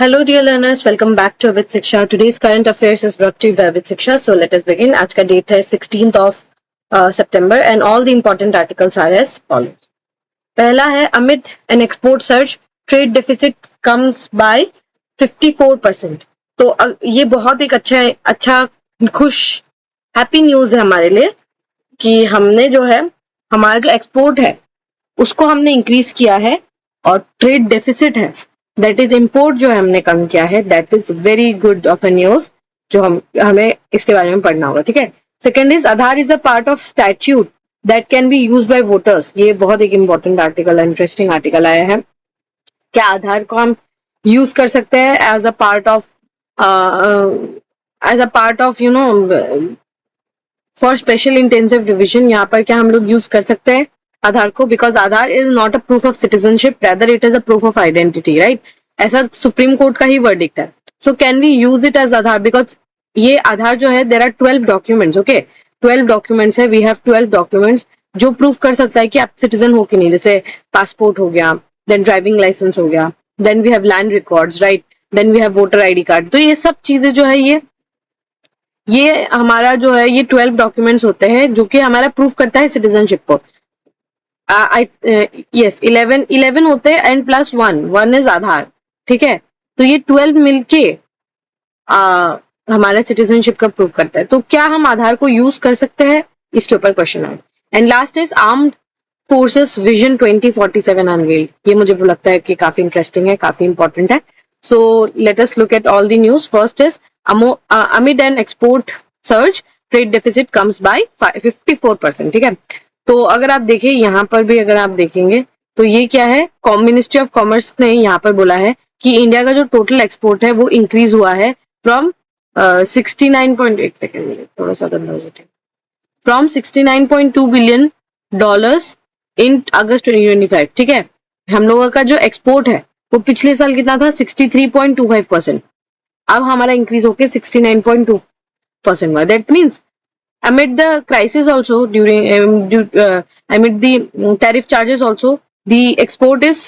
Hello dear learners, welcome back to Avid Shiksha. Today's current affairs is brought to you by Avid Shiksha. So let us begin. आज का date है 16th of September and all the important articles are as follows. पहला है amid an export surge, trade deficit comes by 54%. तो ये बहुत एक अच्छा खुश हैप्पी न्यूज है हमारे लिए कि हमने जो है हमारा जो एक्सपोर्ट है उसको हमने इंक्रीज किया है और ट्रेड डेफिसिट है दैट इज इम्पोर्ट जो है हमने कम किया है that is very good of a news जो हमें इसके बारे में पढ़ना होगा. ठीक है. Second is Aadhaar is a part of statute that can be use by voters. ये बहुत एक इंपॉर्टेंट आर्टिकल इंटरेस्टिंग आर्टिकल आया है. क्या आधार को हम यूज कर सकते हैं as a part of you know for special intensive division. यहाँ पर क्या हम लोग यूज कर सकते हैं आधार को because Aadhaar is not a proof of citizenship rather it is a proof of identity. Right. ऐसा सुप्रीम कोर्ट का ही वर्डिक्ट है. So can we use it as Aadhaar because ये आधार जो है there are 12 documents. Okay 12 documents है. वी हैव 12 डॉक्यूमेंट्स जो proof कर सकता है कि आप सिटीजन हो कि नहीं. जैसे पासपोर्ट हो गया, देन ड्राइविंग लाइसेंस हो गया, then we have land records. Right. Then we have voter ID card. तो ये सब चीजें जो है ये हमारा जो है ये 12 डॉक्यूमेंट्स होते हैं जो कि हमारा प्रूफ करता है सिटीजनशिप को. यस 11 होते हैं एंड प्लस 1 इज आधार. ठीक है. तो ये 12 मिलके हमारा सिटीजनशिप का प्रूफ करता है. तो क्या हम आधार को यूज कर सकते हैं इसके ऊपर क्वेश्चन है. And last is armed forces vision 2047 unveiled. ये मुझे लगता है कि काफी इंटरेस्टिंग है, काफी इंपॉर्टेंट है. So let us look at all the news. First is amid an export surge trade deficit comes by 54%. ठीक है. तो अगर आप देखें यहाँ पर भी अगर आप देखेंगे तो ये क्या है मिनिस्ट्री ऑफ कॉमर्स ने यहाँ पर बोला है कि इंडिया का जो टोटल एक्सपोर्ट है वो इंक्रीज हुआ है फ्रॉम 69.8 सेकेंड थोड़ा सा फ्रॉम $69.2 बिलियन इन अगस्त 2025. ठीक है. हम लोगों का जो एक्सपोर्ट है वो पिछले साल कितना था 63.25%. अब हमारा इंक्रीज होके 69.2% हुआ. That means amid the crisis also amid the tariff charges also the export is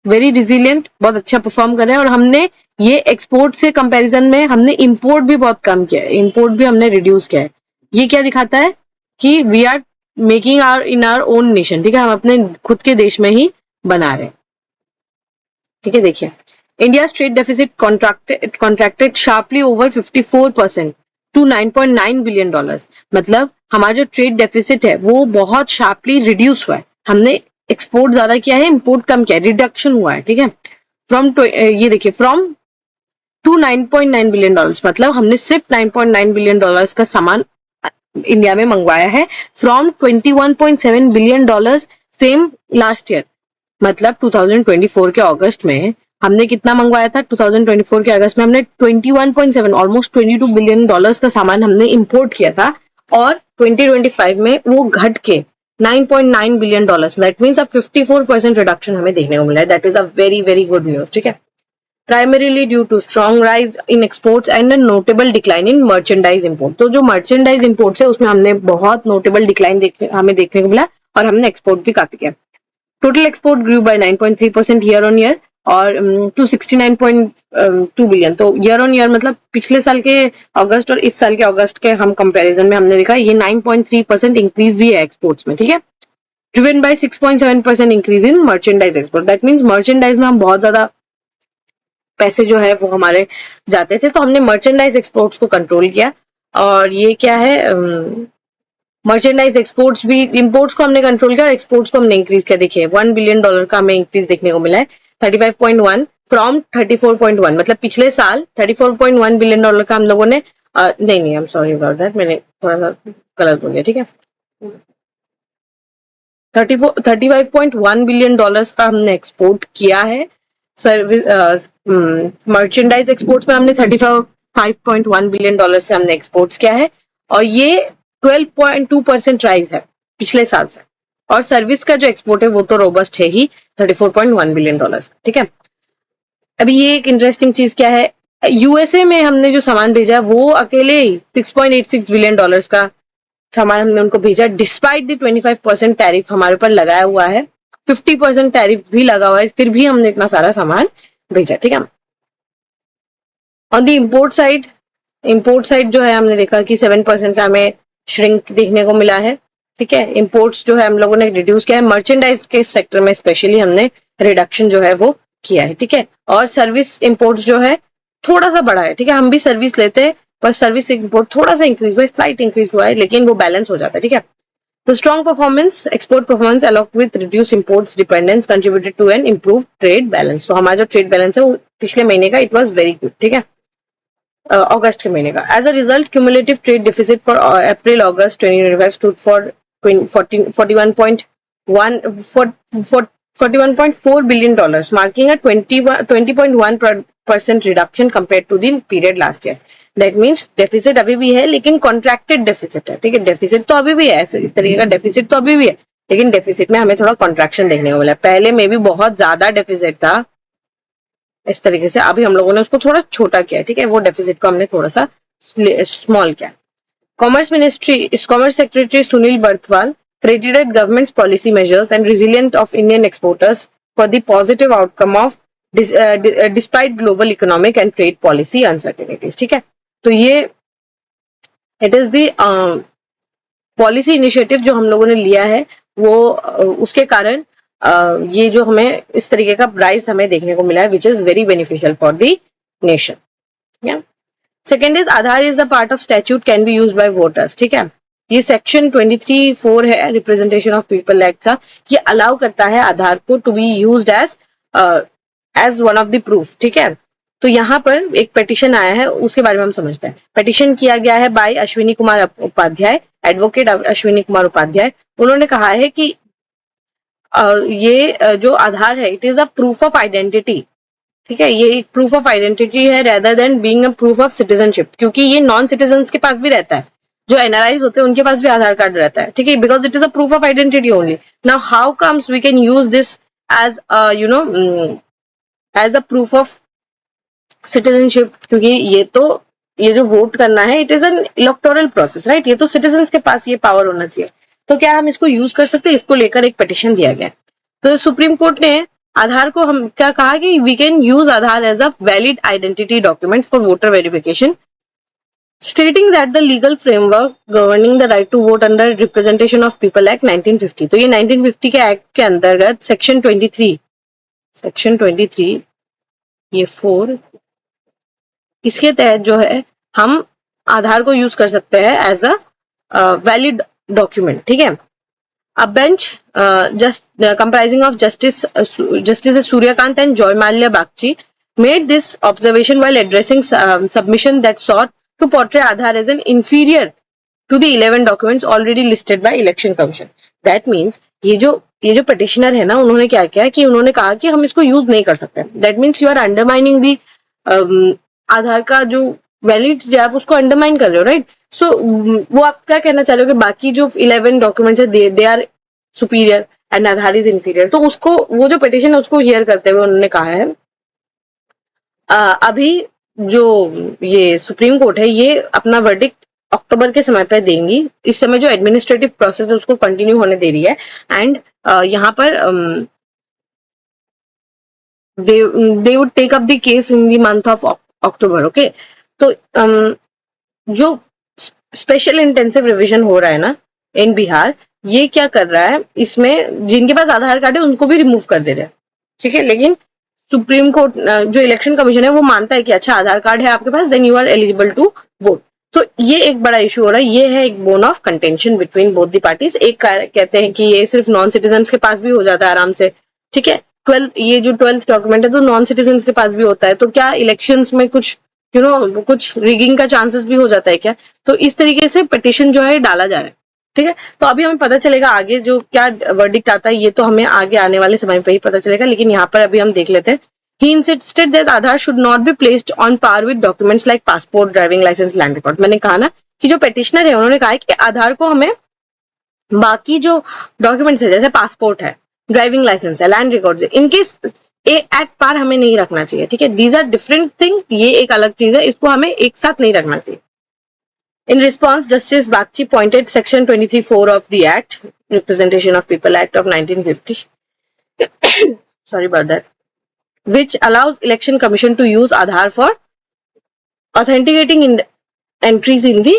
very resilient. बहुत अच्छा परफॉर्म कर रहे हैं और हमने ये एक्सपोर्ट से कंपैरिजन में हमने इंपोर्ट भी बहुत कम किया है. इंपोर्ट भी हमने रिड्यूस किया है. ये क्या दिखाता है कि we are making in our own nation. ठीक है. हम अपने खुद के देश में ही बना रहे हैं. ठीक है. देखिए India's trade deficit contracted sharply over 54% to $9.9 billion. मतलब हमारा जो ट्रेड डेफिसिट है वो बहुत शार्पली रिड्यूस हुआ है. हमने एक्सपोर्ट ज्यादा किया है, इंपोर्ट कम किया है, रिडक्शन हुआ है. ठीक है. ये देखिए फ्रॉम टू $9.9 बिलियन. मतलब हमने सिर्फ $9.9 बिलियन का सामान इंडिया में मंगवाया है from $21.7 billion same last year. मतलब 2024 के अगस्त में हमने कितना मंगवाया था. 2024 के अगस्त में हमने 21.7 ऑलमोस्ट $22 बिलियन का सामान हमने इंपोर्ट किया था और 2025 में वो घट के $9.9 billion. That means a 54% reduction हमें देखने को मिला है. That is a very very good news. ठीक है. Primarily due to strong rise in exports and a notable decline in merchandise import. तो जो मर्चेंडाइज इंपोर्ट्स है उसमें हमने बहुत नोटेबल डिक्लाइन हमें देखने को मिला और हमने एक्सपोर्ट भी काफी किया. Total export grew by 9.3% year on year और 269.2 बिलियन. तो ईयर ऑन ईयर मतलब पिछले साल के अगस्त और इस साल के अगस्त के हम कंपैरिजन में हमने देखा ये 9.3% इंक्रीज भी है एक्सपोर्ट्स में. ठीक है. Driven by 6.7% increase in merchandise export. That means merchandise में हम बहुत ज्यादा पैसे जो है वो हमारे जाते थे तो हमने मर्चेंडाइज एक्सपोर्ट्स को कंट्रोल किया. और ये क्या है मर्चेंडाइज एक्सपोर्ट्स भी इंपोर्ट्स को हमने कंट्रोल किया और एक्सपोर्ट्स को हमने इंक्रीज किया. देखिए $1 बिलियन का हमें इंक्रीज देखने को मिला है 35.1 फ्रॉम 34.1. मतलब पिछले साल 34.1 बिलियन का हम लोगों ने नहीं I am sorry about that मैंने थोड़ा सा गलत बोल दिया. ठीक है. 35.1 बिलियन का हमने एक्सपोर्ट किया है. सर्विस मर्चेंडाइज एक्सपोर्ट्स में हमने 35.1 बिलियन से हमने एक्सपोर्ट्स किया है और ये 12.2% राइज है पिछले साल से. और सर्विस का जो एक्सपोर्ट है वो तो रोबस्ट है ही 34.1 बिलियन डॉलर्स. ठीक है. अभी ये एक इंटरेस्टिंग चीज क्या है यूएसए में हमने जो सामान भेजा वो अकेले 6.86 बिलियन डॉलर्स का सामान हमने उनको भेजा डिस्पाइट द 25% टैरिफ हमारे ऊपर लगाया हुआ है. 50% टैरिफ भी लगा हुआ है फिर भी हमने इतना सारा सामान भेजा. ठीक है. ऑन द इम्पोर्ट साइड जो है हमने देखा कि 7% का हमें श्रिंक देखने को मिला है, ठीक है। इम्पोर्ट्स जो है हम लोगों ने रिड्यूस किया है, मर्चेंडाइज के सेक्टर में स्पेशली हमने रिडक्शन जो है वो किया है, ठीक है। और सर्विस इम्पोर्ट्स जो है थोड़ा सा बढ़ा है, ठीक है। हम भी सर्विस लेते हैं पर सर्विस इम्पोर्ट थोड़ा सा इंक्रीज हुआ है, स्लाइट इंक्रीज हुआ है, लेकिन वो बैलेंस हो जाता है, ठीक है। The strong performance, export performance along with reduced imports dependence contributed to an improved trade balance. तो हमारा जो ट्रेड बैलेंस है वो पिछले महीने का इट वाज वेरी गुड, ठीक है, अगस्त के महीने का। As a result cumulative trade deficit for April August 2025 stood for 41.4 billion dollars, marking a 20.1% reduction compared to the period last year. That means deficit अभी भी है लेकिन कॉन्ट्रैक्टेड डेफिसिट है, ठीक है। डेफिसिट तो अभी भी है, इस तरीके का डेफिसिट तो अभी भी है, लेकिन डेफिसिट में हमें थोड़ा कॉन्ट्रैक्शन देखने को मिला। पहले में भी बहुत ज्यादा डेफिसिट था इस तरीके से, अभी हम लोगों ने उसको थोड़ा छोटा किया, ठीक है। वो डेफिसिट को हमने थोड़ा सा स्मॉल किया। Commerce secretary Sunil Barthwal credited government's policy measures and resilience of Indian exporters for the positive outcome of despite global economic and trade policy uncertainties, ठीक है। तो ये it is the policy initiative जो हम लोगों ने लिया है वो उसके कारण ये जो हमें इस तरीके का प्राइस हमें देखने को मिला है which is very beneficial for the nation. Second is Aadhaar is a part of statute can be use by voters, ठीक है। ये सेक्शन 23(4) है रिप्रेजेंटेशन ऑफ पीपल एक्ट का, ये अलाउ करता है आधार को to be used as one of the proof, ठीक है। तो यहाँ पर एक पेटिशन आया है, उसके बारे में हम समझते हैं। पेटिशन किया गया है बाय अश्विनी कुमार उपाध्याय, एडवोकेट अश्विनी कुमार उपाध्याय। उन्होंने कहा है कि ये जो आधार है it is a proof of identity, ठीक है। ये एक प्रूफ ऑफ आइडेंटिटी है rather than being a proof of citizenship, क्योंकि ये नॉन सिटीजन के पास भी रहता है, जो एनआरआईज होते हैं उनके पास भी आधार कार्ड रहता है, ठीक है, because it is a proof of identity only. Now how comes we can use this as as a proof of citizenship, क्योंकि ये जो वोट करना है it is an electoral process, right. ये तो सिटीजन के पास ये पावर होना चाहिए। तो क्या हम इसको यूज कर सकते हैं? इसको लेकर एक पिटीशन दिया गया। तो सुप्रीम कोर्ट ने आधार को हम क्या कहा कि we can use Aadhaar as a valid identity document for voter verification, stating that the legal framework governing the right to vote under Representation of People Act 1950, तो ये 1950 के एक्ट के अंतर्गत सेक्शन 23 ये 4 इसके तहत जो है हम आधार को यूज कर सकते हैं एज अ वैलिड डॉक्यूमेंट, ठीक है। A bench comprising of Justice Suryakant and Joymalia Bagchi made this observation while addressing submission that sought to portray Aadhaar as an inferior to the 11 documents already listed by Election Commission. That means ये जो petitioner है ना, उन्होंने क्या किया कि उन्होंने कहा कि हम इसको यूज नहीं कर सकते। That means you are undermining the आधार का जो वैलिडिटी आप उसको अंडरमाइन कर रहे हो, राइट। सो वो आप क्या कहना चाह रहे हो कि बाकी जो 11 डॉक्यूमेंट्स है they are superior and Aadhaar is inferior. तो उसको वो जो पिटीशन है उसको हियर करते हुए उन्होंने कहा है अभी जो ये सुप्रीम कोर्ट है ये अपना वर्डिक्ट अक्टूबर के समय पर देंगी। इस समय जो एडमिनिस्ट्रेटिव प्रोसेस है उसको कंटिन्यू होने दे रही है एंड यहाँ पर they would take up the case in the month of October, okay। तो जो स्पेशल इंटेंसिव रिवीजन हो रहा है ना इन बिहार, ये क्या कर रहा है, इसमें जिनके पास आधार कार्ड है उनको भी रिमूव कर दे रहा है, ठीक है। लेकिन सुप्रीम कोर्ट जो इलेक्शन कमीशन है वो मानता है कि अच्छा आधार कार्ड है आपके पास then you are eligible to vote. तो ये एक बड़ा इशू हो रहा है, ये है एक bone of contention between both the parties. एक कहते हैं कि ये सिर्फ नॉन सिटीजन के पास भी हो जाता है आराम से, ठीक है। ये जो 12th डॉक्यूमेंट है तो नॉन सिटीजन के पास भी होता है, तो क्या इलेक्शंस में कुछ कुछ रिगिंग का चांसेस भी हो जाता है क्या? तो इस तरीके से पिटीशन जो है डाला जा रहा है, ठीक है। तो अभी हमें पता चलेगा आगे जो क्या वर्डिक्ट आता है, ये तो हमें आगे आने वाले समय पे ही पता चलेगा, लेकिन यहाँ पर अभी हम देख लेते हैं। He insisted that Aadhaar should not be placed on par with documents like passport, driving license, land record। मैंने कहा ना कि जो पेटिशनर है उन्होंने कहा है कि आधार को हमें बाकी जो डॉक्यूमेंट्स है जैसे पासपोर्ट है, ड्राइविंग लाइसेंस है, लैंड रिकॉर्ड है, इनके एट पार हमें नहीं रखना चाहिए, ठीक है। दीज आर डिफरेंट थिंग, ये एक अलग चीज है, इसको हमें एक साथ नहीं रखना चाहिए। In response, Justice Bagchi pointed Section 23(4) of the Act, Representation of People Act of 1950, sorry about that, which allows Election Commission to use Aadhaar for authenticating entries in the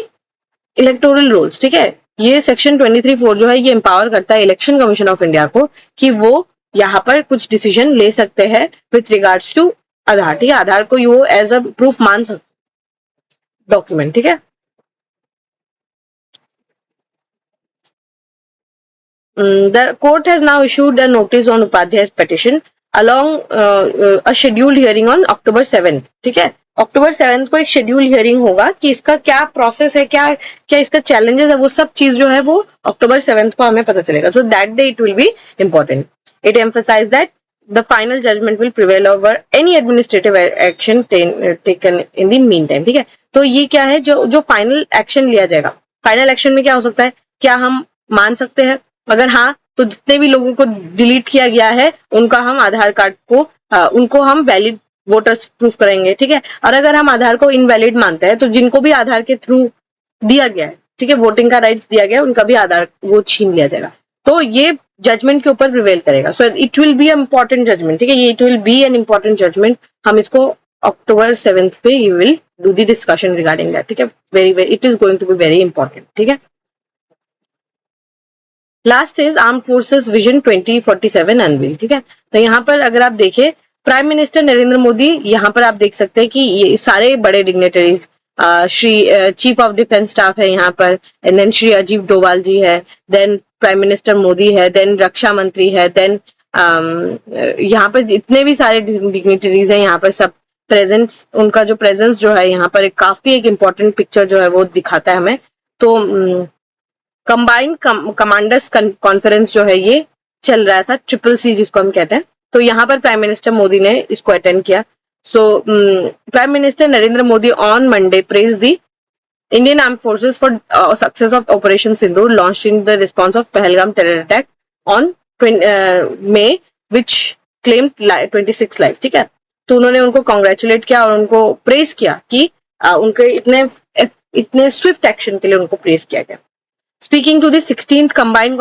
electoral rolls, ठीक है। ये section 23(4) जो है ये empower करता है election commission of India को कि वो यहाँ पर कुछ डिसीजन ले सकते हैं विथ रिगार्ड्स टू आधार, ठीक है। आधार को वो एज अ प्रूफ मान सकते डॉक्यूमेंट, ठीक है। The court has now issued a notice on Upadhyay's petition along a scheduled hearing on October 7th, ठीक है। October 7th को एक शेड्यूल हियरिंग होगा कि इसका क्या प्रोसेस है, क्या क्या इसका चैलेंजेस है, वो सब चीज जो है वो October 7th को हमें पता चलेगा. So that day it will be important. It emphasized that the final judgment will prevail over any administrative action taken in the meantime, ठीक है। तो ये क्या है, जो फाइनल एक्शन लिया जाएगा, फाइनल एक्शन में क्या हो सकता है, क्या हम मान सकते हैं, अगर हाँ तो जितने भी लोगों को डिलीट किया गया है उनका हम आधार कार्ड को उनको हम वैलिड वोटर्स प्रूफ करेंगे, ठीक है। और अगर हम आधार को इनवैलिड मानते हैं तो जिनको भी आधार के थ्रू दिया गया है, ठीक है, वोटिंग का राइट्स दिया गया है, उनका भी आधार वो छीन लिया जाएगा। तो ये जजमेंट के ऊपर प्रिवेल करेगा. So it will be important judgement, ठीक है, ये it will be an important judgement. हम इसको October 7th पे you will do the discussion regarding that, ठीक है. Very very it is going to be very important, ठीक है. Last is armed forces vision 2047 unveil, ठीक है. तो यहाँ पर अगर आप देखें प्राइम मिनिस्टर नरेंद्र मोदी, यहाँ पर आप देख सकते हैं कि ये सारे बड़े dignitaries, Shri chief of defence staff है यहाँ पर, एंड देन श्री अजीत डोभाल जी है, देन प्राइम मिनिस्टर मोदी है, देन रक्षा मंत्री है, देन यहाँ पर जितने भी सारे डिग्नेटरीज हैं यहाँ पर सब प्रेजेंस, उनका जो प्रेजेंस जो है यहाँ पर काफी एक इम्पोर्टेंट पिक्चर जो है वो दिखाता है हमें. तो कंबाइंड कमांडर्स कॉन्फ्रेंस जो है ये चल रहा था, CCC जिसको हम कहते हैं. तो यहाँ पर प्राइम मिनिस्टर मोदी ने इसको अटेंड किया. So prime minister Narendra Modi on Monday praise the Indian Armed Forces for success of Operation Sindoor launched in the response of Pahalgam terror attack on May which claimed 26 lives, ठीक है. तो उन्होंने उनको congratulate किया और उनको प्रेस किया कि उनके इतने स्विफ्ट एक्शन के लिए उनको प्रेस किया गया. Speaking to the 16th Combined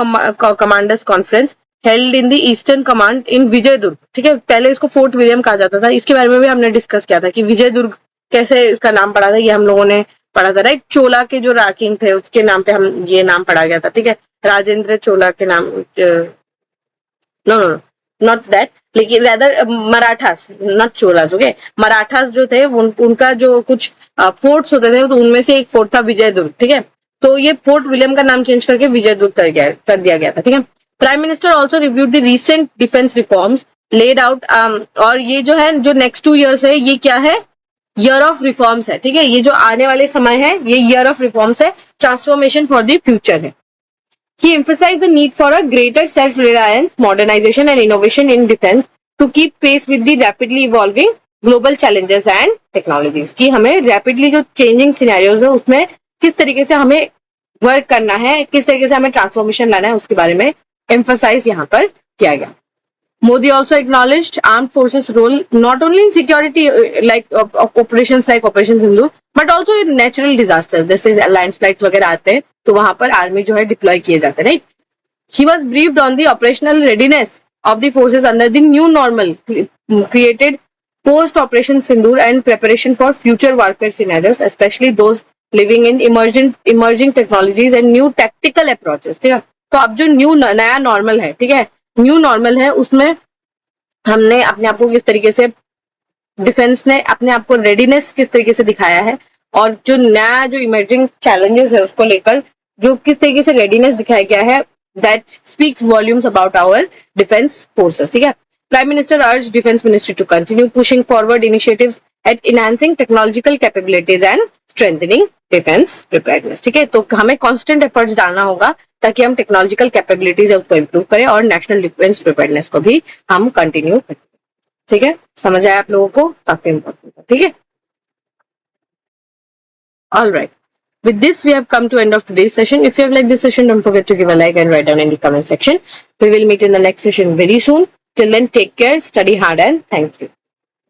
Commanders Conference held in the Eastern Command in Vijaydurg, ठीक है, पहले इसको फोर्ट विलियम कहा जाता था, इसके बारे में भी हमने डिस्कस किया था कि विजयदुर्ग कैसे इसका नाम पड़ा था, ये हम लोगों ने पढ़ा था, राइट. चोला के जो राकिंग थे उसके नाम पे हम ये नाम पढ़ा गया था, ठीक है, राजेंद्र चोला के नाम, नो नो नॉट दैट, लेकिन rather Marathas, not Cholas, okay. Marathas जो थे उनका जो कुछ फोर्ट्स होते थे तो उनमें से एक फोर्ट था विजयदुर्ग, ठीक है. तो ये फोर्ट विलियम का नाम चेंज करके विजयदुर्ग कर दिया गया था, ठीक है. Prime minister also reviewed the recent defence reforms laid out, और ये जो है जो नेक्स्ट 2 years है ये क्या है, ईयर ऑफ रिफॉर्म्स है, ठीक है. ये जो आने वाले समय है ये ईयर ऑफ रिफॉर्म्स है, ट्रांसफॉर्मेशन फॉर द फ्यूचर है. He emphasized the need for a greater self-reliance, modernization and innovation in defense to keep pace with the rapidly evolving global challenges and technologies. कि हमें rapidly जो changing scenarios है उसमें किस तरीके से हमें वर्क करना है, किस तरीके से हमें ट्रांसफॉर्मेशन लाना है, उसके बारे में एम्फसाइज यहाँ पर किया गया. Modi also acknowledged armed forces role not only in security like operations like Operation Sindoor but also in natural disasters, जैसे landslides वगैरह आते हैं तो वहां पर आर्मी जो है डिप्लॉय किए जाते हैं, right. He was briefed on the operational readiness of the forces under the new normal created post Operation Sindoor and preparation for future warfare scenarios, especially those living in emerging technologies and new tactical approaches, ठीक है. तो अब जो नया normal है, ठीक है, new normal है, उसमें हमने अपने आप को किस तरीके से, डिफेंस ने अपने आप को रेडीनेस किस तरीके से दिखाया है, और जो नया जो इमर्जिंग चैलेंजेस है उसको लेकर जो किस तरीके से रेडीनेस दिखाया गया है, that speaks volumes about our defence forces, ठीक है. Prime minister urge defence ministry to continue pushing forward initiatives at enhancing technological capabilities and strengthening defence preparedness, ठीक है. तो हमें कांस्टेंट एफर्ट्स डालना होगा ताकि हम टेक्नोलॉजिकल कैपेबिलिटीज है उसको इंप्रूव करें और नेशनल डिफेंस प्रिपेयर्डनेस को भी हम कंटिन्यू करें, ठीक है. समझ आया आप लोगों को, काफी इंपॉर्टेंट है, ठीक है. All right. With this, we have come to end of today's session. If you have liked this session, don't forget to give a like and write down in the comment section. We will meet in the next session very soon. Till then, take care, study hard, and thank you.